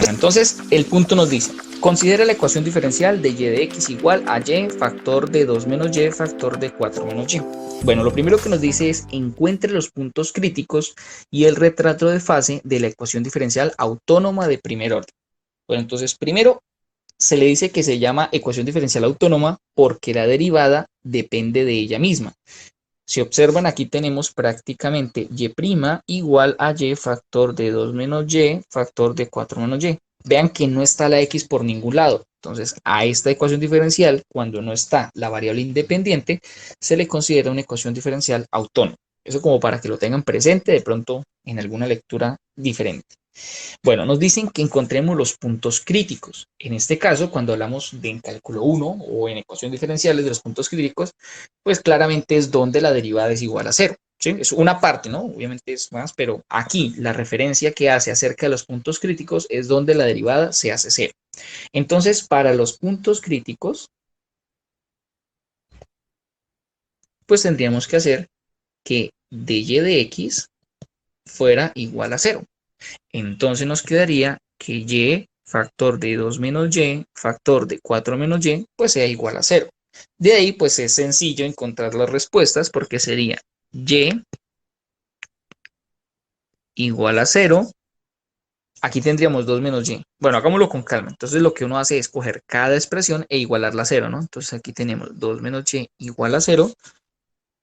Entonces, el punto nos dice, considera la ecuación diferencial de y de x igual a y factor de 2 menos y factor de 4 menos y. Bueno, lo primero que nos dice es encuentre los puntos críticos y el retrato de fase de la ecuación diferencial autónoma de primer orden. Bueno, entonces primero se le dice que se llama ecuación diferencial autónoma porque la derivada depende de ella misma. Si observan, aquí tenemos prácticamente y' igual a y factor de 2 menos y factor de 4 menos y. Vean que no está la x por ningún lado. Entonces, a esta ecuación diferencial, cuando no está la variable independiente, se le considera una ecuación diferencial autónoma. Eso como para que lo tengan presente de pronto en alguna lectura diferente. Bueno, nos dicen que encontremos los puntos críticos. En este caso, cuando hablamos de en cálculo 1 o en ecuaciones diferenciales de los puntos críticos, pues claramente es donde la derivada es igual a cero. ¿Sí? Es una parte, ¿no? Obviamente es más, pero aquí la referencia que hace acerca de los puntos críticos es donde la derivada se hace cero. Entonces, para los puntos críticos, pues tendríamos que hacer que dy de x fuera igual a cero. Entonces nos quedaría que y factor de 2 menos y factor de 4 menos y pues sea igual a 0. De ahí pues es sencillo encontrar las respuestas porque sería y igual a 0. Aquí tendríamos 2 menos y. Bueno, hagámoslo con calma. Entonces lo que uno hace es coger cada expresión e igualarla a 0, ¿no? Entonces aquí tenemos 2 menos y igual a 0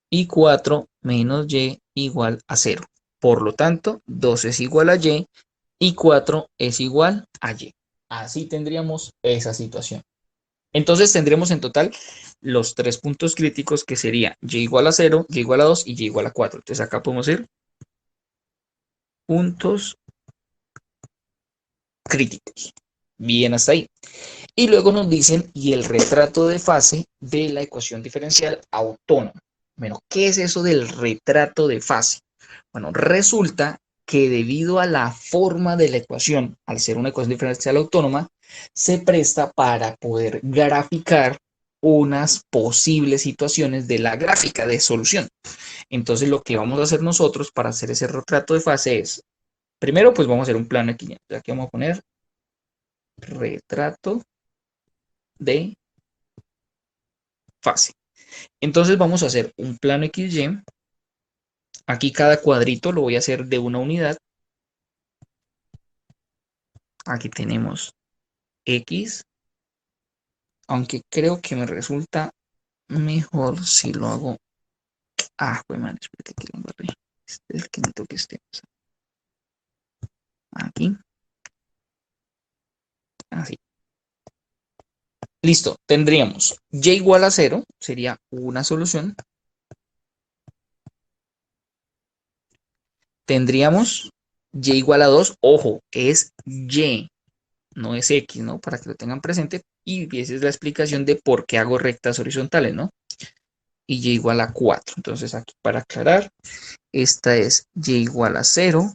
y 4 menos y igual a 0. Por lo tanto, 2 es igual a y 4 es igual a y. Así tendríamos esa situación. Entonces tendremos en total los tres puntos críticos que sería y igual a 0, y igual a 2 y y igual a 4. Entonces acá podemos ir puntos críticos. Bien, hasta ahí. Y luego nos dicen, y el retrato de fase de la ecuación diferencial autónoma. Bueno, ¿qué es eso del retrato de fase? Bueno, resulta que debido a la forma de la ecuación, al ser una ecuación diferencial autónoma, se presta para poder graficar unas posibles situaciones de la gráfica de solución. Entonces, lo que vamos a hacer nosotros para hacer ese retrato de fase es, primero, pues vamos a hacer un plano de 500. Aquí vamos a poner retrato de fase. Entonces, vamos a hacer un plano XY. Aquí cada cuadrito lo voy a hacer de una unidad. Aquí tenemos X, aunque creo que me resulta mejor si lo hago. Ah, pues man, espérate que lo embarré. Este es el que necesito que esté aquí. Así. Listo, tendríamos y igual a 0, sería una solución. Tendríamos y igual a 2, ojo, es y, no es x, ¿no? Para que lo tengan presente. Y esa es la explicación de por qué hago rectas horizontales, ¿no? Y y igual a 4. Entonces aquí para aclarar, esta es y igual a 0,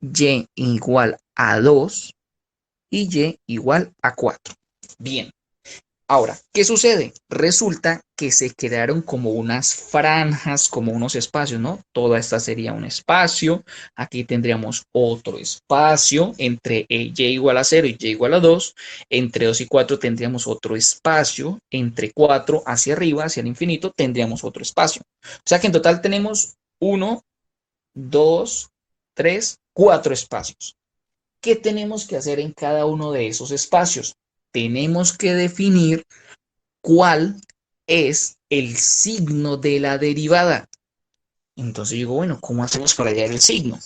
y igual a 2 y y igual a 4. Bien. Ahora, ¿qué sucede? Resulta que se crearon como unas franjas, como unos espacios, ¿no? Toda esta sería un espacio. Aquí tendríamos otro espacio entre y igual a 0 y y igual a 2. Entre 2 y 4 tendríamos otro espacio. Entre 4 hacia arriba, hacia el infinito, tendríamos otro espacio. O sea que en total tenemos 1, 2, 3, 4 espacios. ¿Qué tenemos que hacer en cada uno de esos espacios? Tenemos que definir cuál es el signo de la derivada. Entonces digo, bueno, ¿cómo hacemos para hallar el signo?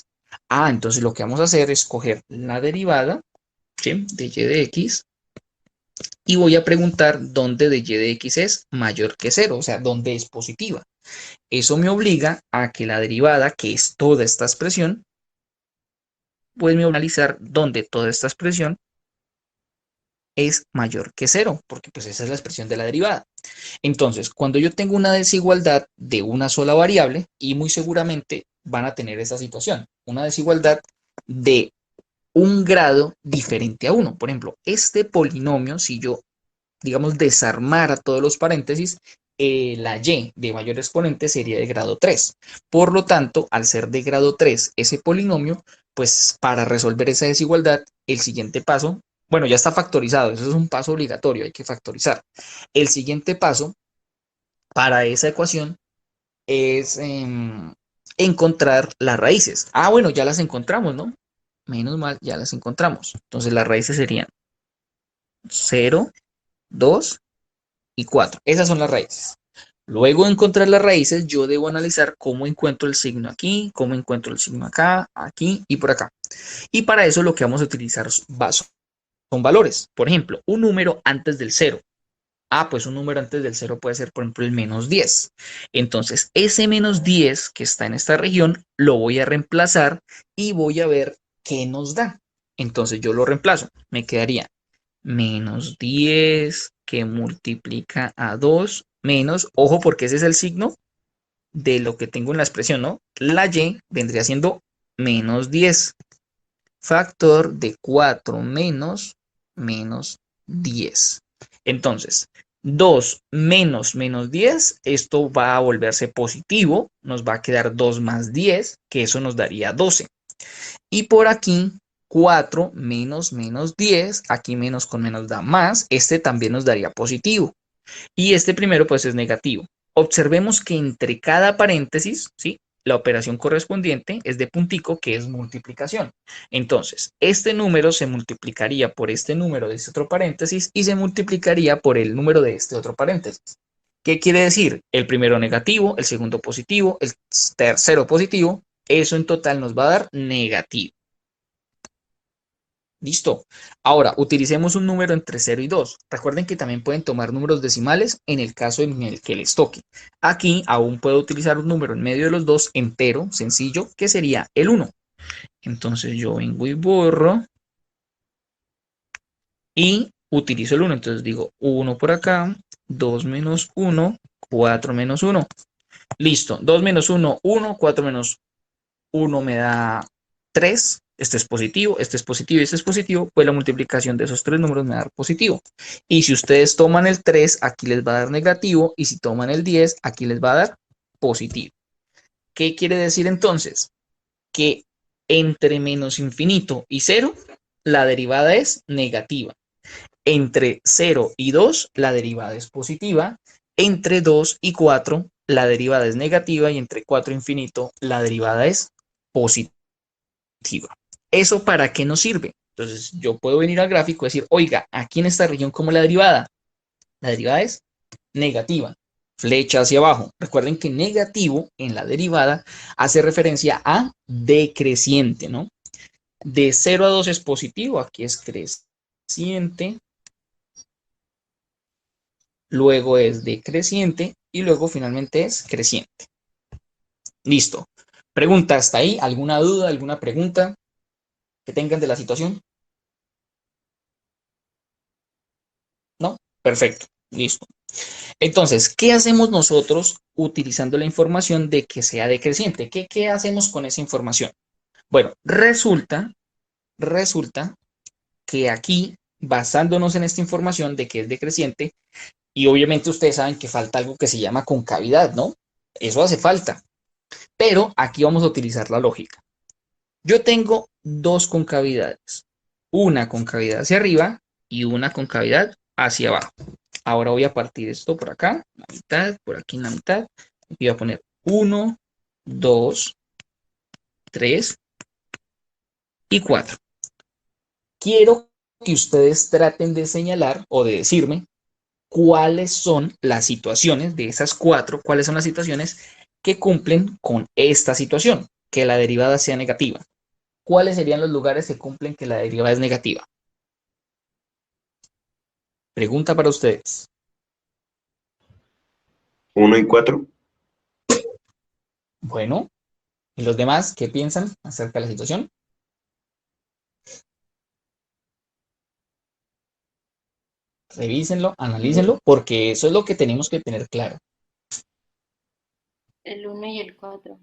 Ah, entonces lo que vamos a hacer es coger la derivada, ¿sí?, de y de x y voy a preguntar dónde de y de x es mayor que 0, o sea, dónde es positiva. Eso me obliga a que la derivada, que es toda esta expresión, pues me va a analizar dónde toda esta expresión es mayor que 0, porque pues esa es la expresión de la derivada. Entonces, cuando yo tengo una desigualdad de una sola variable, y muy seguramente van a tener esa situación, una desigualdad de un grado diferente a 1. Por ejemplo, este polinomio, si yo, digamos, desarmara todos los paréntesis, la y de mayor exponente sería de grado 3. Por lo tanto, al ser de grado 3 ese polinomio, pues para resolver esa desigualdad, el siguiente paso, bueno, ya está factorizado, eso es un paso obligatorio, hay que factorizar. El siguiente paso para esa ecuación es encontrar las raíces. Ah, bueno, ya las encontramos, ¿no? Menos mal, ya las encontramos. Entonces las raíces serían 0, 2 y 4. Esas son las raíces. Luego de encontrar las raíces, yo debo analizar cómo encuentro el signo aquí, cómo encuentro el signo acá, aquí y por acá. Y para eso lo que vamos a utilizar son valores. Por ejemplo, un número antes del cero. Ah, pues un número antes del cero puede ser, por ejemplo, el -10. Entonces, ese -10 que está en esta región lo voy a reemplazar y voy a ver qué nos da. Entonces, yo lo reemplazo. Me quedaría -10 que multiplica a 2 menos, ojo, porque ese es el signo de lo que tengo en la expresión, ¿no? La y vendría siendo -10 factor de 4 menos 10. Entonces, 2 menos -10, esto va a volverse positivo, nos va a quedar 2 más 10, que eso nos daría 12. Y por aquí, 4 menos 10, aquí menos con menos da más, este también nos daría positivo. Y este primero pues es negativo. Observemos que entre cada paréntesis, ¿sí? La operación correspondiente es de puntico, que es multiplicación. Entonces, este número se multiplicaría por este número de este otro paréntesis y se multiplicaría por el número de este otro paréntesis. ¿Qué quiere decir? El primero negativo, el segundo positivo, el tercero positivo. Eso en total nos va a dar negativo. Listo. Ahora, utilicemos un número entre 0 y 2. Recuerden que también pueden tomar números decimales en el caso en el que les toque. Aquí aún puedo utilizar un número en medio de los dos entero, sencillo, que sería el 1. Entonces yo vengo y borro y utilizo el 1. Entonces digo 1 por acá, 2 menos 1, 4 menos 1. Listo. 2 menos 1, 1, 4 menos 1 me da 3, este es positivo, este es positivo y este es positivo, pues la multiplicación de esos tres números me va a dar positivo. Y si ustedes toman el 3, aquí les va a dar negativo, y si toman el 10, aquí les va a dar positivo. ¿Qué quiere decir entonces? Que entre menos infinito y 0, la derivada es negativa. Entre 0 y 2, la derivada es positiva. Entre 2 y 4, la derivada es negativa. Y entre 4 infinito, la derivada es positiva. ¿Eso para qué nos sirve? Entonces yo puedo venir al gráfico y decir, oiga, aquí en esta región, ¿cómo es la derivada? La derivada es negativa, flecha hacia abajo. Recuerden que negativo en la derivada hace referencia a decreciente, ¿no? De 0 a 2 es positivo, aquí es creciente, luego es decreciente y luego finalmente es creciente. Listo. Pregunta hasta ahí, ¿alguna duda, alguna pregunta que tengan de la situación? ¿No? Perfecto, listo. Entonces, ¿qué hacemos nosotros utilizando la información de que sea decreciente? ¿Qué hacemos con esa información? Bueno, resulta que aquí, basándonos en esta información de que es decreciente, y obviamente ustedes saben que falta algo que se llama concavidad, ¿no? Eso hace falta. Pero aquí vamos a utilizar la lógica. Yo tengo dos concavidades, una concavidad hacia arriba y una concavidad hacia abajo. Ahora voy a partir esto por acá, la mitad, por aquí en la mitad, y voy a poner 1, 2, 3 y 4. Quiero que ustedes traten de señalar o de decirme cuáles son las situaciones de esas cuatro, cuáles son las situaciones que cumplen con esta situación, que la derivada sea negativa. ¿Cuáles serían los lugares que cumplen que la derivada es negativa? Pregunta para ustedes. 1 y 4. Bueno, ¿y los demás qué piensan acerca de la situación? Revísenlo, analícenlo, porque eso es lo que tenemos que tener claro. El 1 y el 4.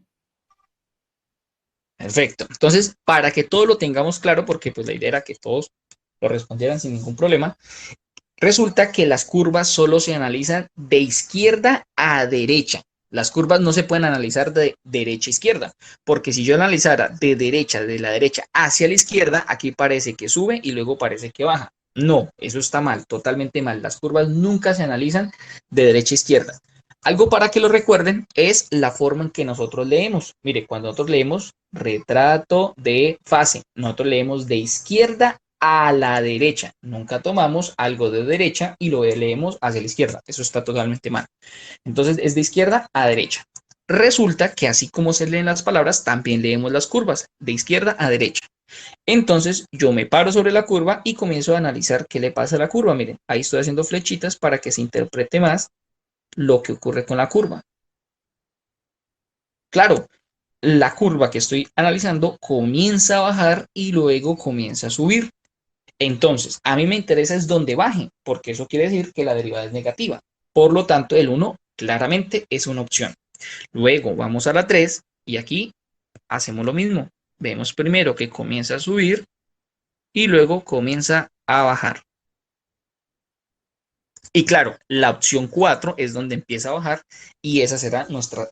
Perfecto. Entonces, para que todo lo tengamos claro, porque pues la idea era que todos lo respondieran sin ningún problema, resulta que las curvas solo se analizan de izquierda a derecha. Las curvas no se pueden analizar de derecha a izquierda, porque si yo analizara de la derecha hacia la izquierda, aquí parece que sube y luego parece que baja. No, eso está mal, totalmente mal. Las curvas nunca se analizan de derecha a izquierda. Algo para que lo recuerden es la forma en que nosotros leemos. Mire, cuando nosotros leemos retrato de fase, nosotros leemos de izquierda a la derecha. Nunca tomamos algo de derecha y lo leemos hacia la izquierda. Eso está totalmente mal. Entonces es de izquierda a derecha. Resulta que así como se leen las palabras, también leemos las curvas de izquierda a derecha. Entonces yo me paro sobre la curva y comienzo a analizar qué le pasa a la curva. Miren, ahí estoy haciendo flechitas para que se interprete más lo que ocurre con la curva. Claro, la curva que estoy analizando comienza a bajar y luego comienza a subir. Entonces, a mí me interesa es donde baje, porque eso quiere decir que la derivada es negativa. Por lo tanto, el 1 claramente es una opción. Luego vamos a la 3 y aquí hacemos lo mismo. Vemos primero que comienza a subir y luego comienza a bajar. Y claro, la opción 4 es donde empieza a bajar y esa será nuestra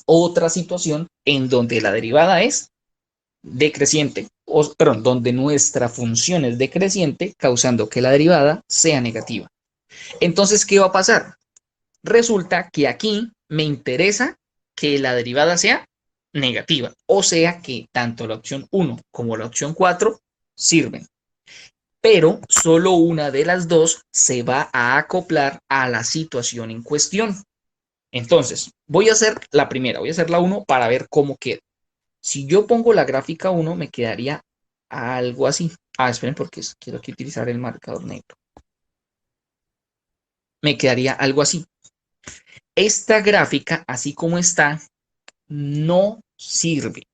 otra situación en donde la derivada es decreciente, perdón, donde nuestra función es decreciente, causando que la derivada sea negativa. Entonces, ¿qué va a pasar? Resulta que aquí me interesa que la derivada sea negativa, o sea que tanto la opción 1 como la opción 4 sirven, pero solo una de las dos se va a acoplar a la situación en cuestión. Entonces, voy a hacer la primera, voy a hacer la 1 para ver cómo queda. Si yo pongo la gráfica 1, me quedaría algo así. Esperen porque quiero aquí utilizar el marcador negro. Me quedaría algo así. Esta gráfica, así como está, no sirve.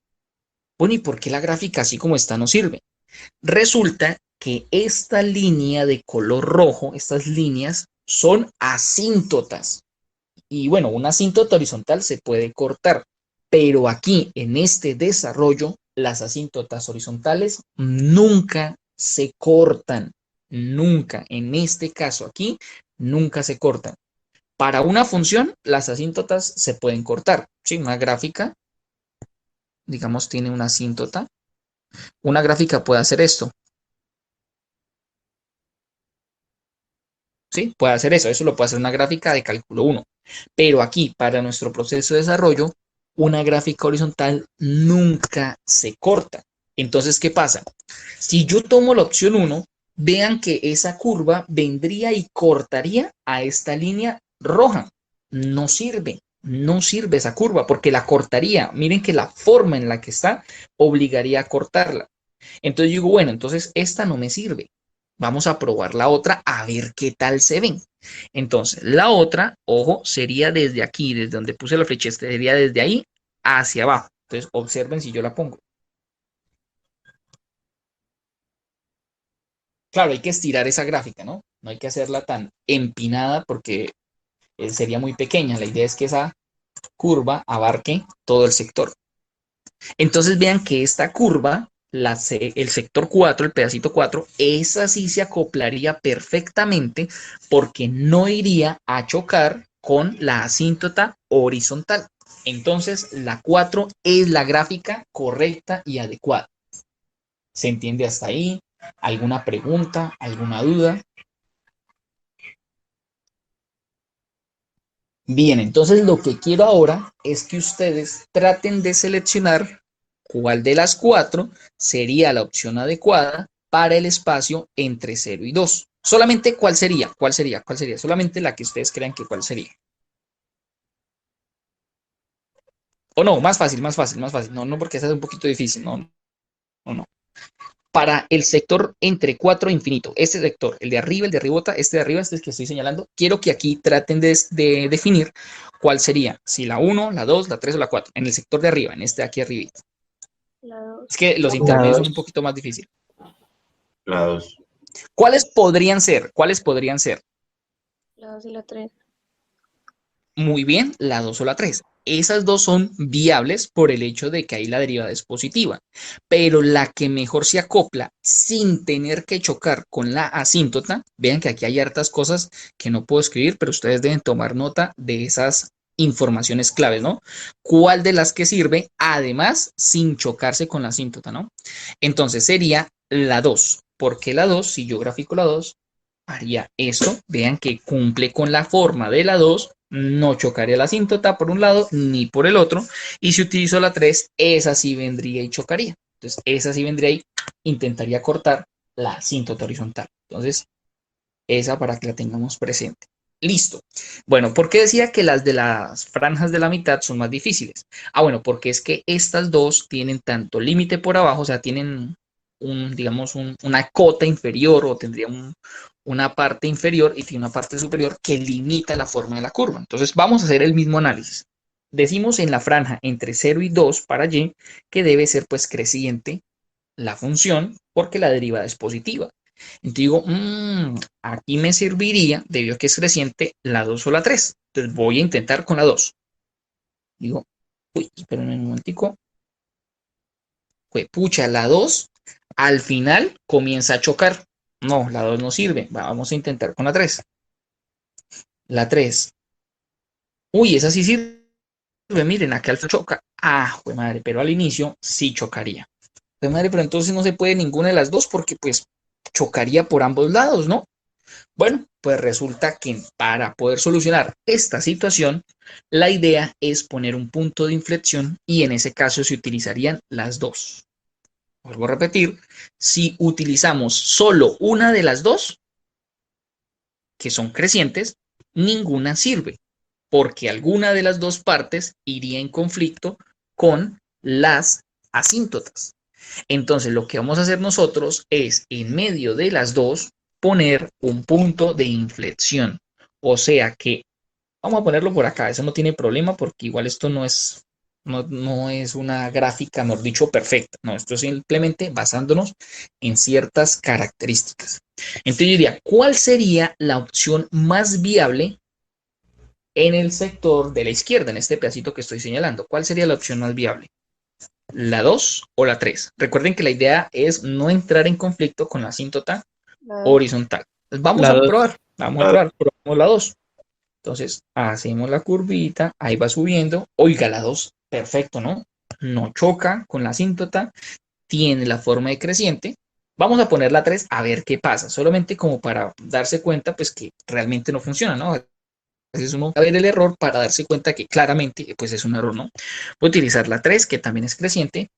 Bueno, ¿y por qué la gráfica así como está no sirve? Resulta que esta línea de color rojo, estas líneas, son asíntotas. Y bueno, una asíntota horizontal se puede cortar, pero aquí en este desarrollo, las asíntotas horizontales nunca se cortan. Nunca. En este caso aquí, nunca se cortan. Para una función, las asíntotas se pueden cortar. Sí, una gráfica, digamos, tiene una asíntota. Una gráfica puede hacer esto. Sí, puede hacer eso. Eso lo puede hacer una gráfica de cálculo 1. Pero aquí, para nuestro proceso de desarrollo, una gráfica horizontal nunca se corta. Entonces, ¿qué pasa? Si yo tomo la opción 1, vean que esa curva vendría y cortaría a esta línea roja. No sirve, no sirve esa curva porque la cortaría. Miren que la forma en la que está obligaría a cortarla. Entonces yo digo, bueno, entonces esta no me sirve. Vamos a probar la otra a ver qué tal se ven. Entonces, la otra, ojo, sería desde aquí, desde donde puse la flecha, sería desde ahí hacia abajo. Entonces, observen si yo la pongo. Claro, hay que estirar esa gráfica, ¿no? No hay que hacerla tan empinada porque sería muy pequeña. La idea es que esa curva abarque todo el sector. Entonces vean que esta curva, el sector 4, el pedacito 4, esa sí se acoplaría perfectamente porque no iría a chocar con la asíntota horizontal. Entonces la 4 es la gráfica correcta y adecuada. ¿Se entiende hasta ahí? ¿Alguna pregunta? ¿Alguna duda? Bien, entonces lo que quiero ahora es que ustedes traten de seleccionar cuál de las cuatro sería la opción adecuada para el espacio entre 0 y 2. Solamente cuál sería, cuál sería, cuál sería. Solamente la que ustedes crean que cuál sería. O no, más fácil, más fácil, más fácil. No, no, porque esa es un poquito difícil. No, no, no. Para el sector entre 4 e infinito, este sector, el de arriba, el de arribota, este de arriba, este es el que estoy señalando, quiero que aquí traten de definir cuál sería, si la 1, la 2, la 3 o la 4, en el sector de arriba, en este de aquí arriba. Es que los La intermedios son un 2, poquito más difíciles. la 2. ¿Cuáles podrían ser? ¿Cuáles podrían ser? La 2 y la 3. Muy bien, la 2 o la 3. Esas dos son viables por el hecho de que ahí la derivada es positiva, pero la que mejor se acopla sin tener que chocar con la asíntota, vean que aquí hay hartas cosas que no puedo escribir, pero ustedes deben tomar nota de esas informaciones claves, ¿no? ¿Cuál de las que sirve? Además, sin chocarse con la asíntota, ¿no? Entonces sería la 2. ¿Por qué la 2? Si yo grafico la 2, haría esto. Vean que cumple con la forma de la 2. No chocaría la asíntota por un lado ni por el otro. Y si utilizo la 3, esa sí vendría y chocaría. Entonces, esa sí vendría y intentaría cortar la asíntota horizontal. Entonces, esa para que la tengamos presente. Listo. Bueno, ¿por qué decía que las de las franjas de la mitad son más difíciles? Ah, bueno, porque es que estas dos tienen tanto límite por abajo, o sea, tienen digamos, una cota inferior o tendría una parte inferior y tiene una parte superior que limita la forma de la curva. Entonces, vamos a hacer el mismo análisis. Decimos en la franja entre 0 y 2 para y que debe ser pues creciente la función porque la derivada es positiva. Entonces digo, aquí me serviría, debido a que es creciente, la 2 o la 3. Entonces voy a intentar con la 2. Digo, uy, espérenme un momentico. Pues, pucha, la 2 al final comienza a chocar. No, la 2 no sirve. Vamos a intentar con la 3. La 3. Uy, esa sí sirve. Miren, acá al choca. Ah, pues madre, pero al inicio sí chocaría. Pues madre, pero entonces no se puede ninguna de las dos porque pues chocaría por ambos lados, ¿no? Bueno, pues resulta que para poder solucionar esta situación, la idea es poner un punto de inflexión y en ese caso se utilizarían las dos. Vuelvo a repetir, si utilizamos solo una de las dos, que son crecientes, ninguna sirve, porque alguna de las dos partes iría en conflicto con las asíntotas. Entonces, lo que vamos a hacer nosotros es, en medio de las dos, poner un punto de inflexión. O sea que, vamos a ponerlo por acá, eso no tiene problema porque igual esto no es una gráfica, mejor dicho, perfecta. No, esto es simplemente basándonos en ciertas características. Entonces, yo diría, ¿cuál sería la opción más viable en el sector de la izquierda, en este pedacito que estoy señalando? ¿Cuál sería la opción más viable? ¿La 2 o la 3? Recuerden que la idea es no entrar en conflicto con la asíntota La 2. horizontal. Entonces, vamos La a 2. probar, probamos la 2. Entonces, hacemos la curvita, ahí va subiendo. Oiga, la 2, perfecto, ¿no? No choca con la asíntota, tiene la forma de creciente. Vamos a poner la 3 a ver qué pasa, solamente como para darse cuenta, pues que realmente no funciona, ¿no? A veces uno va a ver el error para darse cuenta que claramente, pues es un error, ¿no? Voy a utilizar la 3 que también es creciente.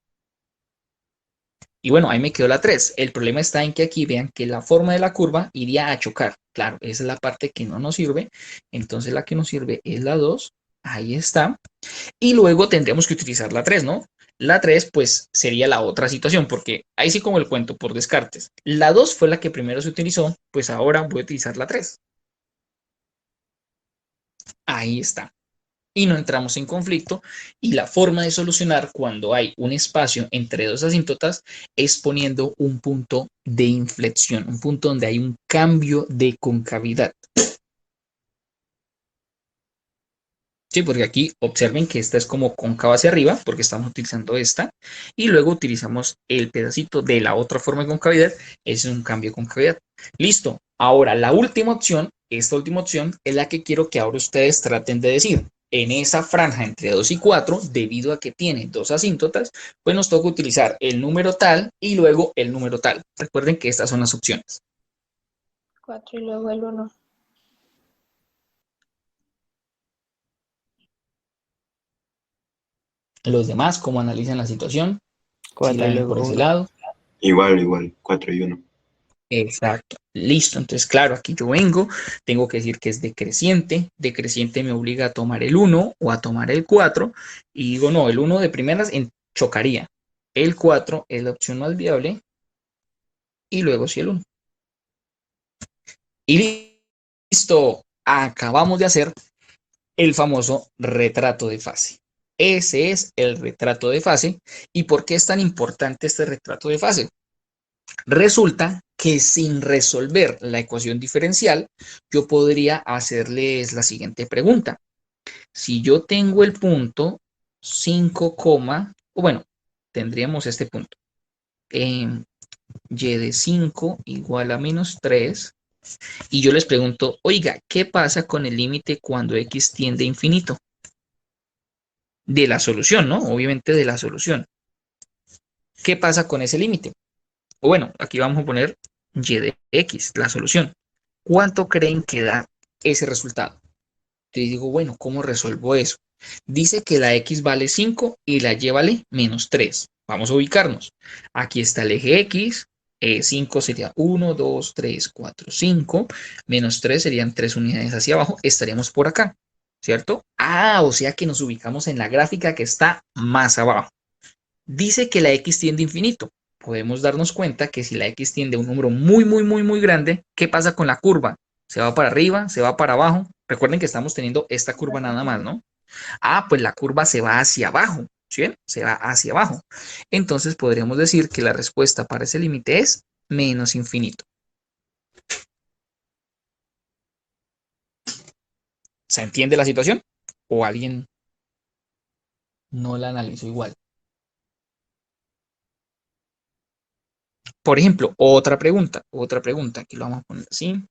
Y bueno, ahí me quedó la 3. El problema está en que aquí vean que la forma de la curva iría a chocar. Claro, esa es la parte que no nos sirve. Entonces la que nos sirve es la 2. Ahí está. Y luego tendríamos que utilizar la 3, ¿no? La 3 pues sería la otra situación, porque ahí sí como el cuento por descartes. La 2 fue la que primero se utilizó, pues ahora voy a utilizar la 3. Ahí está. Y no entramos en conflicto. Y la forma de solucionar cuando hay un espacio entre dos asíntotas es poniendo un punto de inflexión, un punto donde hay un cambio de concavidad. Sí, porque aquí observen que esta es como cóncava hacia arriba, porque estamos utilizando esta, y luego utilizamos el pedacito de la otra forma de concavidad, ese es un cambio de concavidad. Listo. Ahora, la última opción, esta última opción es la que quiero que ahora ustedes traten de decir. En esa franja entre 2 y 4, debido a que tiene dos asíntotas, pues nos toca utilizar el número tal y luego el número tal. Recuerden que estas son las opciones. 4 y luego el 1. Los demás, ¿cómo analizan la situación? Si la 4 y ven por luego ese 1. lado. Igual, 4 y 1. Exacto, listo. Entonces, claro, aquí yo vengo, tengo que decir que es decreciente me obliga a tomar el 1 o a tomar el 4 y digo, no, el 1 de primeras chocaría. El 4 es la opción más viable y luego sí el 1. Y listo, acabamos de hacer el famoso retrato de fase. Ese es el retrato de fase. ¿Y por qué es tan importante este retrato de fase? Resulta que sin resolver la ecuación diferencial, yo podría hacerles la siguiente pregunta. Si yo tengo el punto 5, o bueno, tendríamos este punto. Y de 5 igual a menos 3. Y yo les pregunto, oiga, ¿qué pasa con el límite cuando x tiende a infinito? de la solución, ¿no? Obviamente de la solución. ¿Qué pasa con ese límite? O bueno, aquí vamos a poner y de x, la solución. ¿Cuánto creen que da ese resultado? Te digo, bueno, ¿cómo resuelvo eso? Dice que la x vale 5 y la y vale menos 3. Vamos a ubicarnos. Aquí está el eje x. 5 sería 1, 2, 3, 4, 5. Menos 3 serían 3 unidades hacia abajo. Estaríamos por acá, ¿cierto? Ah, o sea que nos ubicamos en la gráfica que está más abajo. Dice que la x tiende a infinito. Podemos darnos cuenta que si la x tiende a un número muy, muy, muy, muy grande, ¿qué pasa con la curva? ¿Se va para arriba? ¿Se va para abajo? Recuerden que estamos teniendo esta curva nada más, ¿no? Ah, pues la curva se va hacia abajo, ¿sí? Se va hacia abajo. Entonces podríamos decir que la respuesta para ese límite es menos infinito. ¿Se entiende la situación? ¿O alguien no la analizó igual? Por ejemplo, otra pregunta, aquí lo vamos a poner así.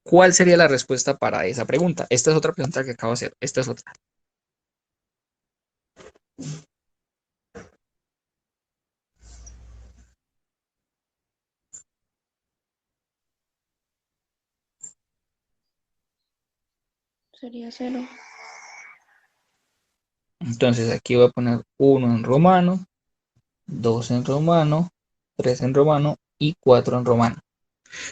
¿Cuál sería la respuesta para esa pregunta? Esta es otra pregunta que acabo de hacer. Esta es otra. Sería 0. Entonces aquí voy a poner 1 en romano, 2 en romano, 3 en romano y 4 en romano.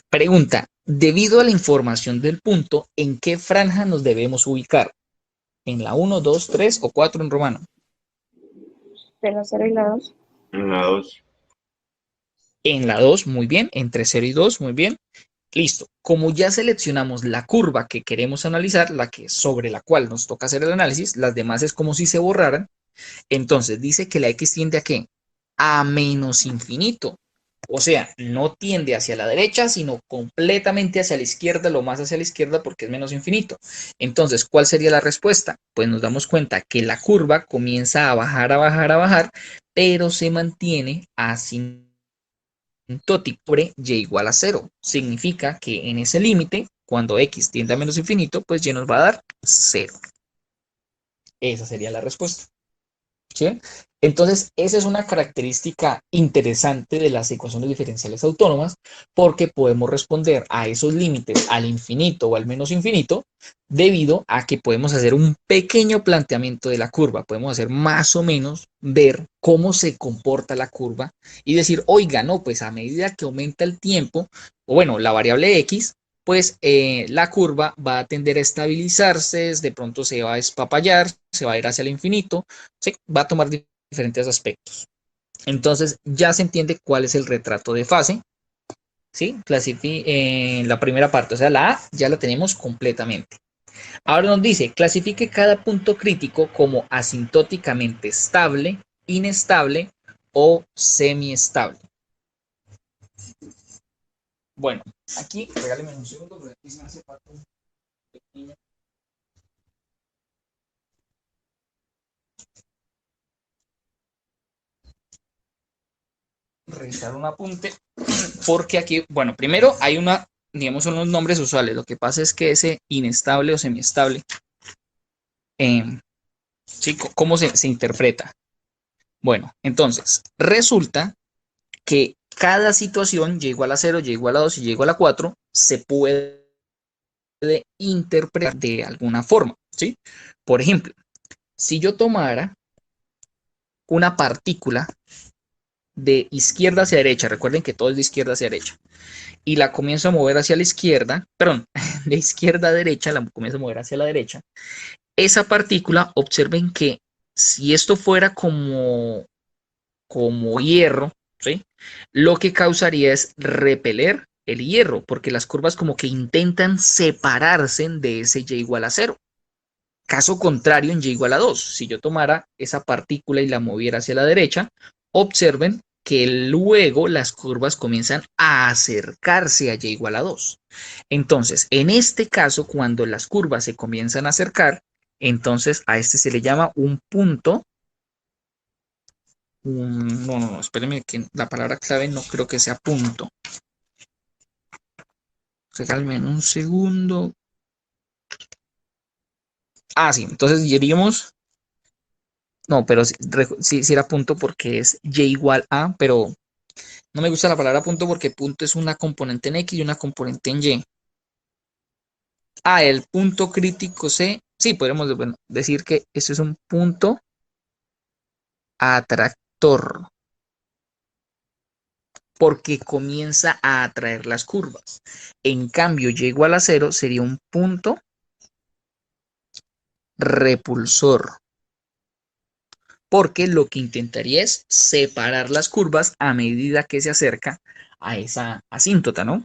Pregunta, debido a la información del punto, ¿en qué franja nos debemos ubicar? ¿En la 1, 2, 3 o 4 en romano? De la 0 y la 2. En la 2. En la 2, muy bien. Entre 0 y 2, muy bien. Listo. Como ya seleccionamos la curva que queremos analizar, la que sobre la cual nos toca hacer el análisis, las demás es como si se borraran. Entonces dice que la x tiende a ¿qué? A menos infinito. O sea, no tiende hacia la derecha, sino completamente hacia la izquierda, lo más hacia la izquierda porque es menos infinito. Entonces, ¿cuál sería la respuesta? Pues nos damos cuenta que la curva comienza a bajar, a bajar, a bajar, pero se mantiene asintótica sobre y igual a 0. Significa que en ese límite, cuando x tiende a menos infinito, pues y nos va a dar 0. Esa sería la respuesta. ¿Sí? Entonces, esa es una característica interesante de las ecuaciones diferenciales autónomas porque podemos responder a esos límites al infinito o al menos infinito debido a que podemos hacer un pequeño planteamiento de la curva, podemos hacer más o menos ver cómo se comporta la curva y decir, oiga, no, pues a medida que aumenta el tiempo, o bueno, la variable x, pues la curva va a tender a estabilizarse, de pronto se va a espapallar, se va a ir hacia el infinito, ¿sí? Va a tomar diferentes aspectos. Entonces ya se entiende cuál es el retrato de fase, ¿sí? En la primera parte, o sea, la A ya la tenemos completamente. Ahora nos dice, clasifique cada punto crítico como asintóticamente estable, inestable o semiestable. Bueno, aquí regáleme un segundo porque aquí se me hace falta un pequeño. Revisar un apunte porque aquí, bueno, primero hay una, digamos, son los nombres usuales. Lo que pasa es que ese inestable o semiestable, eh, ¿sí? ¿Cómo se interpreta? Bueno, entonces, resulta que cada situación, y igual a 0, y igual a 2 y y igual a 4, se puede interpretar de alguna forma, ¿sí? Por ejemplo, si yo tomara una partícula de izquierda hacia derecha, recuerden que todo es de izquierda hacia derecha, y la comienzo a mover hacia la izquierda, perdón, de izquierda a derecha, la comienzo a mover hacia la derecha, esa partícula, observen que si esto fuera como hierro, ¿sí? Lo que causaría es repeler el hierro, porque las curvas como que intentan separarse de ese y igual a 0. Caso contrario en y igual a 2, si yo tomara esa partícula y la moviera hacia la derecha, observen que luego las curvas comienzan a acercarse a y igual a 2. Entonces, en este caso, cuando las curvas se comienzan a acercar, entonces a este se le llama un no, espéreme que la palabra clave no creo que sea punto. Regálame un segundo. Ah, sí, entonces diríamos, no, pero sí era punto porque es y igual a, pero no me gusta la palabra punto porque punto es una componente en X y una componente en Y. Ah, el punto crítico C, sí, podríamos bueno, decir que este es un punto atractor porque comienza a atraer las curvas. En cambio, y igual a cero sería un punto repulsor porque lo que intentaría es separar las curvas a medida que se acerca a esa asíntota, ¿no?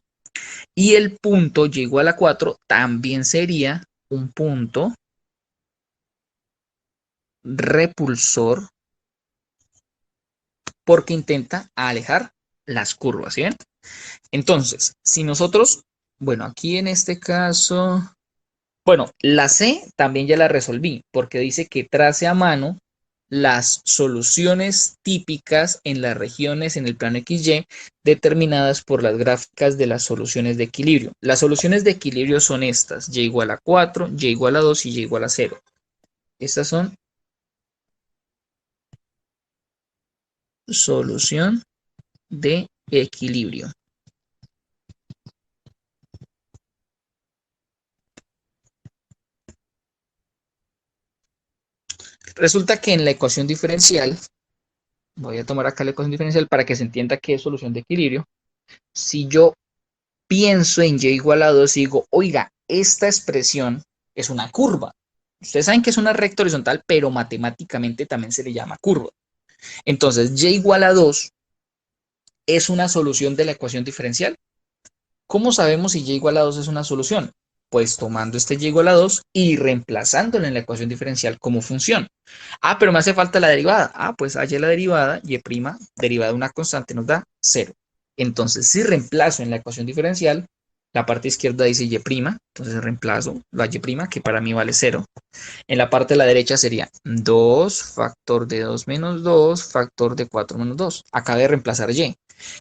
Y el punto y igual a 4 también sería un punto repulsor porque intenta alejar las curvas, ¿sí ven? Entonces, si nosotros, bueno, aquí en este caso, bueno, la C también ya la resolví porque dice que trace a mano las soluciones típicas en las regiones en el plano XY determinadas por las gráficas de las soluciones de equilibrio. Las soluciones de equilibrio son estas, y igual a 4, y igual a 2 y y igual a 0. Estas son solución de equilibrio. Resulta que en la ecuación diferencial, voy a tomar acá la ecuación diferencial para que se entienda qué es solución de equilibrio. Si yo pienso en y igual a 2 y digo, oiga, esta expresión es una curva. Ustedes saben que es una recta horizontal, pero matemáticamente también se le llama curva. Entonces, y igual a 2 es una solución de la ecuación diferencial. ¿Cómo sabemos si y igual a 2 es una solución? Pues tomando este y igual a 2 y reemplazándolo en la ecuación diferencial como función. Ah, pero me hace falta la derivada. Ah, pues allá la derivada, y' derivada de una constante, nos da 0. Entonces, si reemplazo en la ecuación diferencial, la parte izquierda dice y', entonces reemplazo la y', que para mí vale 0. En la parte de la derecha sería 2 factor de 2 menos 2 factor de 4 menos 2. Acaba de reemplazar y.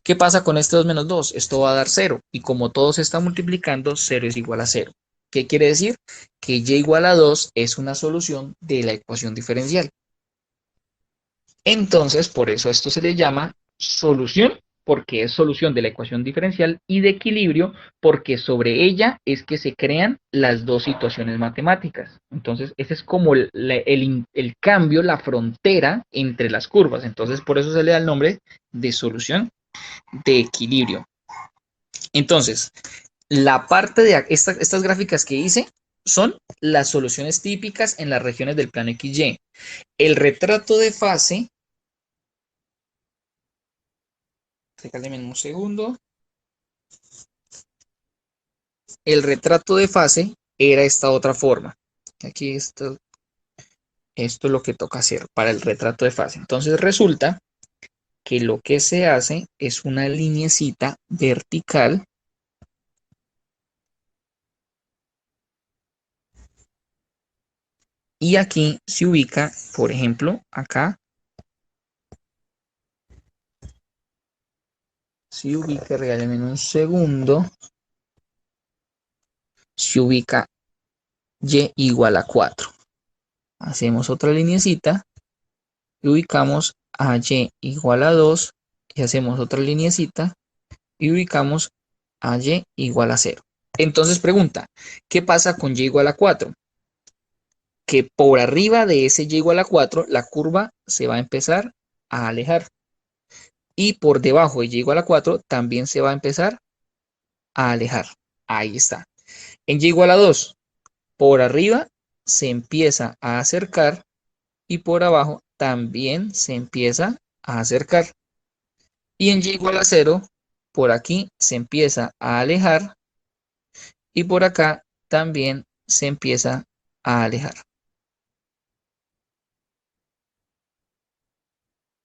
¿Qué pasa con este 2 menos 2? Esto va a dar 0. Y como todo se está multiplicando, 0 es igual a 0. ¿Qué quiere decir? Que y igual a 2 es una solución de la ecuación diferencial. Entonces, por eso esto se le llama solución, porque es solución de la ecuación diferencial, y de equilibrio, porque sobre ella es que se crean las dos situaciones matemáticas. Entonces, ese es como el cambio, la frontera entre las curvas. Entonces, por eso se le da el nombre de solución de equilibrio. Entonces, la parte de estas gráficas que hice son las soluciones típicas en las regiones del plano XY. El retrato de fase, regálenme un segundo. El retrato de fase era esta otra forma. Aquí esto es lo que toca hacer para el retrato de fase. Entonces resulta que lo que se hace es una linecita vertical y aquí se ubica, por ejemplo, acá se ubica, regálenme un segundo, se ubica y igual a 4. Hacemos otra linecita y ubicamos a y igual a 2 y hacemos otra linecita y ubicamos a y igual a 0. Entonces pregunta, ¿qué pasa con y igual a 4? Que por arriba de ese y igual a 4, la curva se va a empezar a alejar. Y por debajo de y igual a 4 también se va a empezar a alejar. Ahí está. En y igual a 2, por arriba se empieza a acercar y por abajo también se empieza a acercar. Y en y igual a 0, por aquí se empieza a alejar y por acá también se empieza a alejar.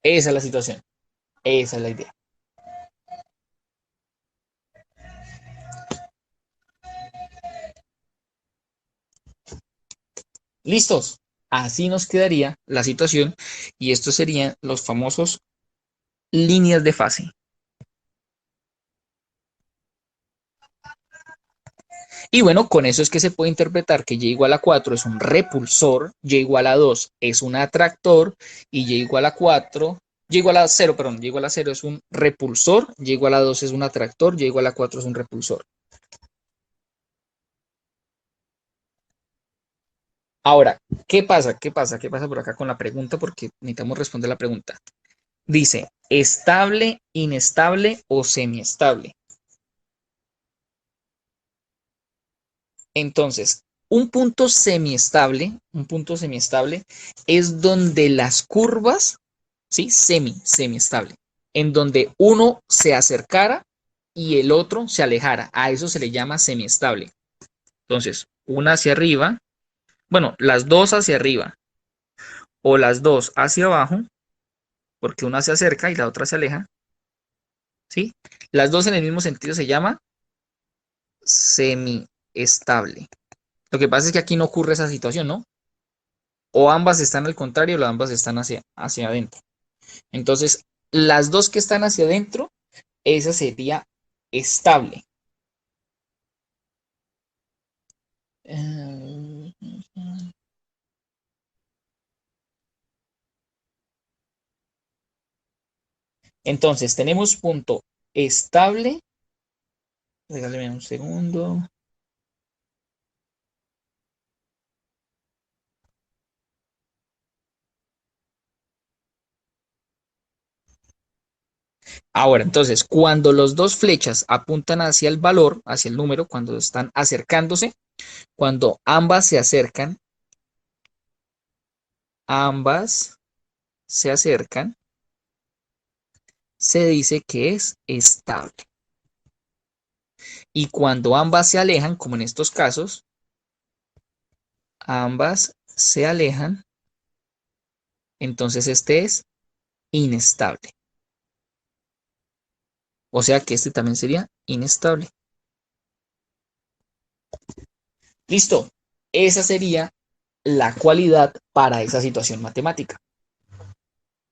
Esa es la situación. Esa es la idea. ¿Listos? Así nos quedaría la situación y estos serían los famosos líneas de fase. Y bueno, con eso es que se puede interpretar que y igual a 4 es un repulsor, y igual a 2 es un atractor y y igual a 4, y igual a 0, perdón, y igual a 0 es un repulsor, y igual a 2 es un atractor, y igual a 4 es un repulsor. Ahora, ¿qué pasa? ¿Qué pasa? ¿Qué pasa por acá con la pregunta? Porque necesitamos responder la pregunta. Dice, ¿estable, inestable o semiestable? Entonces, un punto semiestable es donde las curvas, ¿sí? Semiestable, en donde uno se acercara y el otro se alejara. A eso se le llama semiestable. Entonces, una hacia arriba, bueno, las dos hacia arriba o las dos hacia abajo, porque una se acerca y la otra se aleja, ¿sí? Las dos en el mismo sentido se llama semiestable. Lo que pasa es que aquí no ocurre esa situación, ¿no? O ambas están al contrario o ambas están hacia adentro. Entonces, las dos que están hacia adentro, esa sería estable. Entonces, tenemos punto estable. Regáleme un segundo. Ahora, entonces, cuando los dos flechas apuntan hacia el valor, hacia el número, cuando están acercándose, cuando ambas se acercan, se dice que es estable. Y cuando ambas se alejan, como en estos casos, ambas se alejan, entonces este es inestable. O sea que este también sería inestable. Listo. Esa sería la cualidad para esa situación matemática.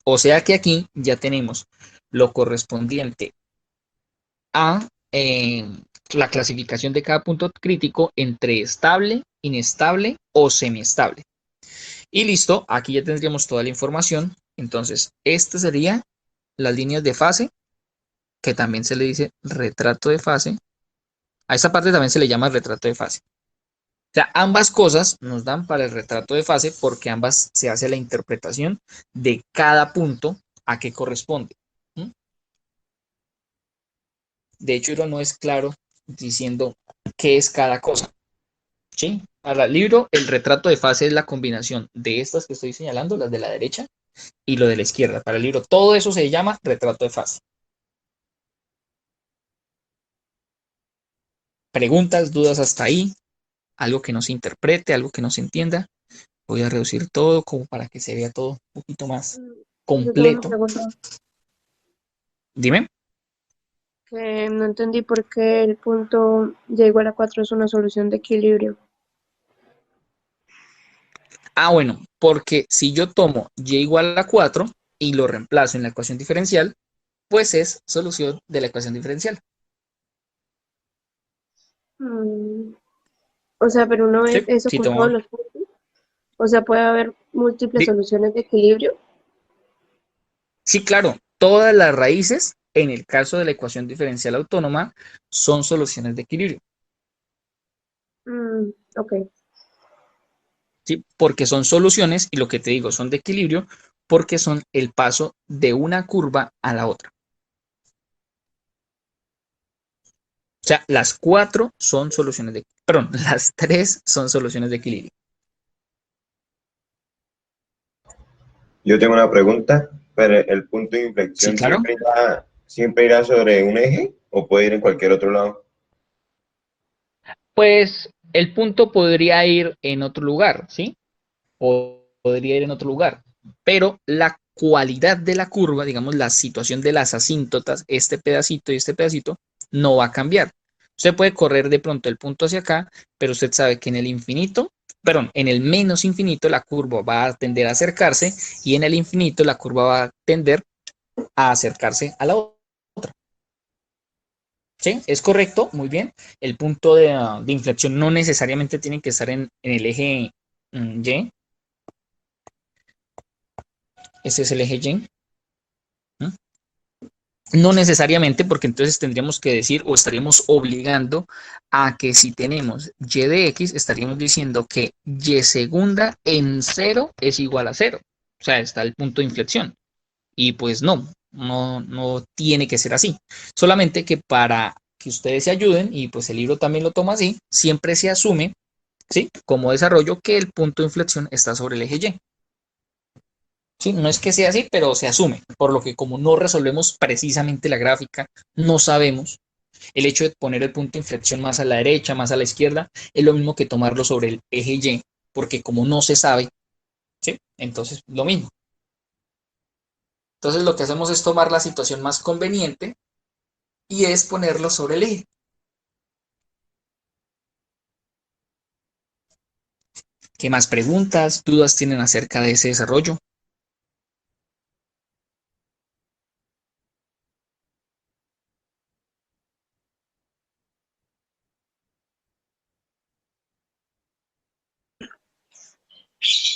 O sea que aquí ya tenemos lo correspondiente a la clasificación de cada punto crítico entre estable, inestable o semiestable. Y listo, aquí ya tendríamos toda la información. Entonces, esta sería las líneas de fase, que también se le dice retrato de fase. A esta parte también se le llama retrato de fase. O sea, ambas cosas nos dan para el retrato de fase porque ambas se hace la interpretación de cada punto a qué corresponde. ¿Mm? De hecho, no es claro diciendo qué es cada cosa. ¿Sí? Para el libro, el retrato de fase es la combinación de estas que estoy señalando, las de la derecha, y lo de la izquierda. Para el libro, todo eso se llama retrato de fase. Preguntas, dudas hasta ahí, algo que no se interprete, algo que no se entienda. Voy a reducir todo como para que se vea todo un poquito más Yo tengo una completo. pregunta Dime. que no entendí por qué el punto y igual a 4 es una solución de equilibrio. Ah, bueno, porque si yo tomo y igual a 4 y lo reemplazo en la ecuación diferencial, pues es solución de la ecuación diferencial. Mm, o sea, pero uno ve Sí, eso si con todos tomo, los puntos. O sea, puede haber múltiples di- soluciones de equilibrio. sí, claro, todas las raíces, en el caso de la ecuación diferencial autónoma, son soluciones de equilibrio. Ok. ¿Sí? Porque son soluciones y lo que te digo, son de equilibrio porque son el paso de una curva a la otra. O sea, las cuatro son soluciones de, perdón, las tres son soluciones de equilibrio. Yo tengo una pregunta, pero ¿el punto de Sí, inflexión claro. siempre irá sobre un eje o puede ir en cualquier otro lado? Pues el punto podría ir en otro lugar, ¿sí? O podría ir en otro lugar, pero la cualidad de la curva, digamos, la situación de las asíntotas, este pedacito y este pedacito, no va a cambiar. Usted puede correr de pronto el punto hacia acá, pero usted sabe que en el infinito perdón, en el menos infinito la curva va a tender a acercarse y en el infinito la curva va a tender a acercarse a la otra. ¿Sí? ¿Es correcto? Muy bien. El punto de inflexión no necesariamente tiene que estar en el eje Y. Ese es el eje Y. No necesariamente, porque entonces tendríamos que decir o estaríamos obligando a que si tenemos y de x, estaríamos diciendo que y segunda en 0 es igual a 0. O sea, está el punto de inflexión. Y pues no tiene que ser así. Solamente que para que ustedes se ayuden, y pues el libro también lo toma así, siempre se asume, ¿sí? Como desarrollo que el punto de inflexión está sobre el eje Y. Sí, no es que sea así, pero se asume, por lo que como no resolvemos precisamente la gráfica, no sabemos, el hecho de poner el punto de inflexión más a la derecha, más a la izquierda, es lo mismo que tomarlo sobre el eje Y, porque como no se sabe, ¿sí? Entonces lo mismo. Entonces lo que hacemos es tomar la situación más conveniente y es ponerlo sobre el eje. ¿Qué más preguntas, dudas tienen acerca de ese desarrollo?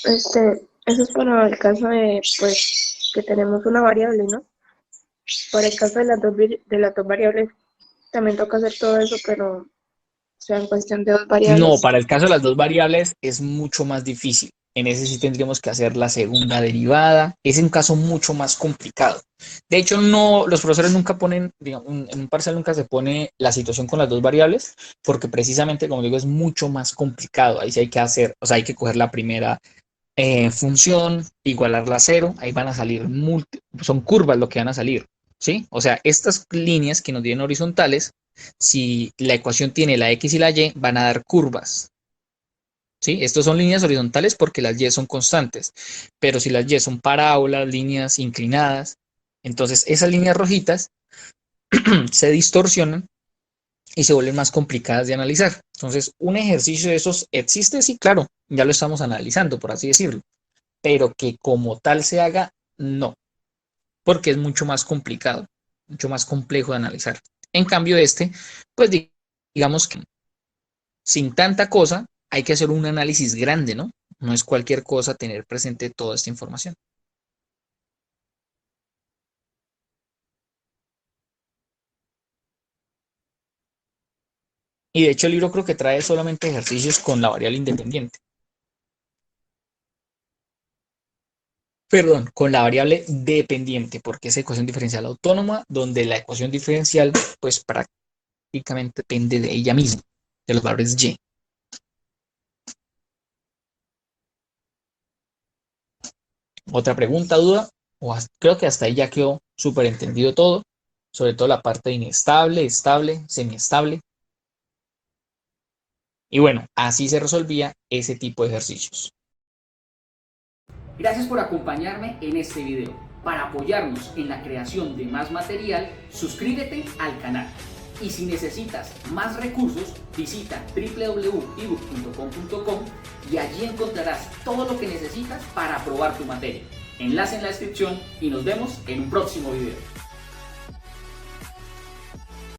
Eso es para el caso de, pues, que tenemos una variable, ¿no? Para el caso de las dos variables, también toca hacer todo eso, pero, o sea, en cuestión de dos No, variables. para el caso de las dos variables es mucho más difícil. En ese sí tendríamos que hacer la segunda derivada. Es un caso mucho más complicado. De hecho, no, los profesores nunca ponen, digamos, en un parcial nunca se pone la situación con las dos variables, porque precisamente, como digo, es mucho más complicado. Ahí sí hay que hacer, o sea, hay que coger la primera función, igualarla a cero, ahí van a salir, son curvas lo que van a salir, ¿sí? O sea, estas líneas que nos dieron horizontales, si la ecuación tiene la x y la y, van a dar curvas, ¿sí? Estos son líneas horizontales porque las y son constantes, pero si las y son parábolas, líneas inclinadas, entonces esas líneas rojitas se distorsionan y se vuelven más complicadas de analizar. Entonces, un ejercicio de esos existe, sí, claro, ya lo estamos analizando, por así decirlo, pero que como tal se haga, no, porque es mucho más complicado, mucho más complejo de analizar. En cambio, pues digamos que sin tanta cosa, hay que hacer un análisis grande, ¿no? No es cualquier cosa tener presente toda esta información. Y de hecho el libro creo que trae solamente ejercicios con la variable independiente. Perdón, con la variable dependiente, porque es ecuación diferencial autónoma, donde la ecuación diferencial pues prácticamente depende de ella misma, de los valores y. Otra pregunta, duda, creo que hasta ahí ya quedó súper entendido todo, sobre todo la parte de inestable, estable, semiestable. Y bueno, así se resolvía ese tipo de ejercicios. Gracias por acompañarme en este video. Para apoyarnos en la creación de más material, suscríbete al canal. Y si necesitas más recursos, visita www.ebook.com.co y allí encontrarás todo lo que necesitas para aprobar tu materia. Enlace en la descripción y nos vemos en un próximo video.